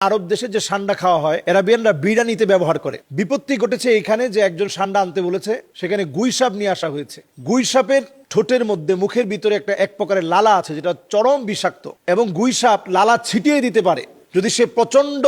আরব দেশে যে সান্ডা খাওয়া হয় এরাবিয়ানরা বিরিয়ানিতে ব্যবহার করে। বিপত্তি ঘটেছে এখানে যে একজন সান্ডা আনতে বলেছে, সেখানে গুই সাপ নিয়ে আসা হয়েছে। গুই সাপের ঠোঁটের মধ্যে মুখের ভিতরে এক প্রকারের লালা আছে যেটা চরম বিষাক্ত, এবং গুই সাপ লালা ছিটিয়ে দিতে পারে। যদি সে প্রচন্ড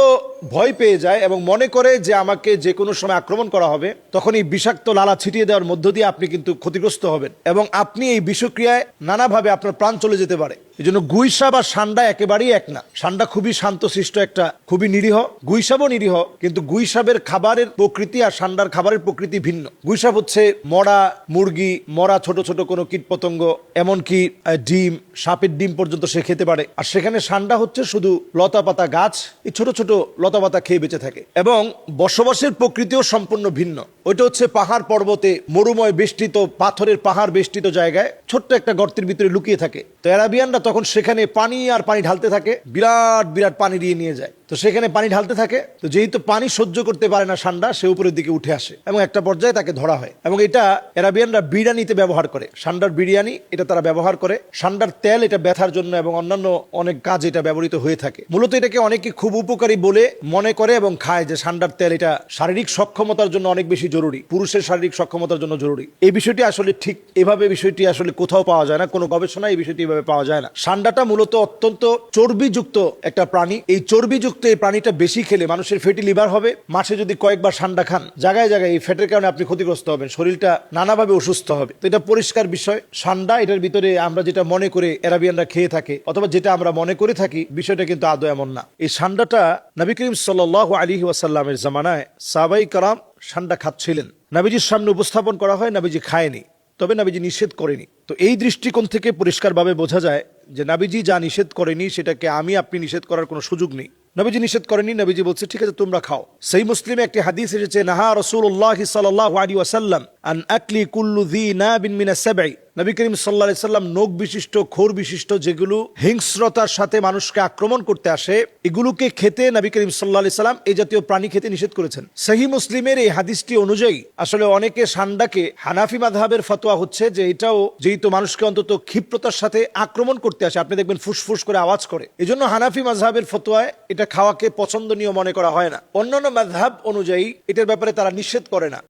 ভয় পেয়ে যায় এবং মনে করে যে আমাকে যে কোনো সময় আক্রমণ করা হবে, তখন এই বিষাক্ত লালা ছিটিয়ে দেওয়ার মধ্য দিয়ে আপনি কিন্তু ক্ষতিগ্রস্ত হবেন এবং আপনি এই বিষক্রিয়ায় নানাভাবে আপনার প্রাণ চলে যেতে পারে। এই জন্য গুই সাপ আর সান্ডা একেবারেই এক না। সান্ডা খুবই শান্তশিষ্ট, একটা খুবই নিরীহ। গুই সাপও নিরীহ, কিন্তু গুই সাপের খাবারের প্রকৃতি আর সান্ডার খাবারের প্রকৃতি ভিন্ন। গুই সাপ হচ্ছে মরা মুরগি, মরা ছোট ছোট কোনো কীটপতঙ্গ, এমনকি ডিম, সাপের ডিম পর্যন্ত সে খেতে পারে। আর সেখানে সান্ডা হচ্ছে শুধু লতা পাতা গাছ, এই ছোট ছোট লতা পাতা খেয়ে বেঁচে থাকে, এবং বসবাসের প্রকৃতিও সম্পূর্ণ ভিন্ন। ওইটা হচ্ছে পাহাড় পর্বতে, মরুময় বেষ্টিত, পাথরের পাহাড় বেষ্টিত জায়গায় ছোট্ট একটা গর্তের ভিতরে লুকিয়ে থাকে। তো এরাবিয়ানরা তখন সেখানে পানি আর পানি ঢালতে থাকে, বিরাট বিরাট পানি দিয়ে নিয়ে যায়। তো সেখানে পানি ঢালতে থাকে, তো যেহেতু পানি সহ্য করতে পারে না সান্ডা, সে উপরের দিকে উঠে আসে এবং একটা পর্যায়ে তাকে ধরা হয়। এবং এটা এরাবিয়ানরা বিরিয়ানিতে ব্যবহার করে। সান্ডার বিরিয়ানি এটা তারা ব্যবহার করে। সান্ডার তেল এটা ব্যথার জন্য এবং অন্যান্য অনেক কাজে এটা ব্যবহৃত হয়ে থাকে। মূলত এটাকে অনেকে খুব উপকারী বলে মনে করে এবং খায়, যে সান্ডার তেল এটা শারীরিক সক্ষমতার জন্য অনেক বেশি জরুরি, পুরুষের শারীরিক সক্ষমতার জন্য জরুরি। এই বিষয়টি আসলে ঠিক এভাবে বিষয়টি আসলে কোথাও পাওয়া যায় না, কোনো গবেষণায় এই বিষয়টি এভাবে পাওয়া যায় না। সান্ডাটা মূলত অত্যন্ত চর্বিযুক্ত একটা প্রাণী। এই চর্বিযুক্ত এই প্রাণীটা বেশি খেলে মানুষের ফ্যাটি লিভার হবে। মাসে যদি কয়েকবার সান্ডা খান, জায়গায় জায়গায় এই ফ্যাটের কারণে আপনি ক্ষতিগ্রস্ত হবেন, শরীরটা নানাভাবে অসুস্থ হবে। তো এটা পরিষ্কার বিষয়। সান্ডা এটার ভিতরে আমরা যেটা মনে করে এরাবিয়ানরা খেয়ে থাকে, অথবা যেটা আমরা মনে করে থাকি, বিষয়টা কিন্তু আদৌ এমন না। এই সান্ডাটা নবী করিম সাল্লাল্লাহু আলাইহি ওয়াসাল্লামের জামানায় সাহাবায়ে কেরাম সান্ডা খাচ্ছিলেন। নবীজির সামনে উপস্থাপন করা হয়, নবীজি খায়নি, তবে নবীজি নিষেধ করেনি। তো এই দৃষ্টিকোণ থেকে পরিষ্কারভাবে বোঝা যায় যে নবীজি যা নিষেধ করেনি সেটাকে আপনি নিষেধ করার কোনো সুযোগ নেই। নবীজি নিষেধ করেনি, নবীজি বলছে ঠিক আছে তোমরা খাও। সেই মুসলিমে একটি হাদিস এসেছে, নাহা রাসূলুল্লাহ সাল্লাল্লাহু আলাইহি ওয়াসাল্লাম আন আকলি কুল্লু যী নাবিন মিনাস সাবঈ। নবী করিম সাল্লাল্লাহু আলাইহি সাল্লাম নখ বিশিষ্ট, খোর বিশিষ্ট, যেগুলো হিংস্রতার সাথে মানুষকে আক্রমণ করতে আসে, এগুলোকে খেতে নবী করিম সাল্লাল্লাহু আলাইহি সাল্লাম এই জাতীয় প্রাণী খেতে নিষেধ করেছেন। সহিহ মুসলিমের এই হাদিসটি অনুযায়ী আসলে অনেকে সান্ডাকে, হানাফি মাযহাবের ফতোয়া হচ্ছে যে এটাও যেহেতু মানুষকে অন্তত ক্ষিপ্রতার সাথে আক্রমণ করতে আসে, আপনি দেখবেন ফুসফুস করে আওয়াজ করে, এজন্য হানাফি মাযহাবের ফতোয়ায় এটা খাওয়াকে পছন্দনীয় মনে করা হয় না। অন্যান্য মাযহাব অনুযায়ী এটার ব্যাপারে তারা নিষেধ করে না।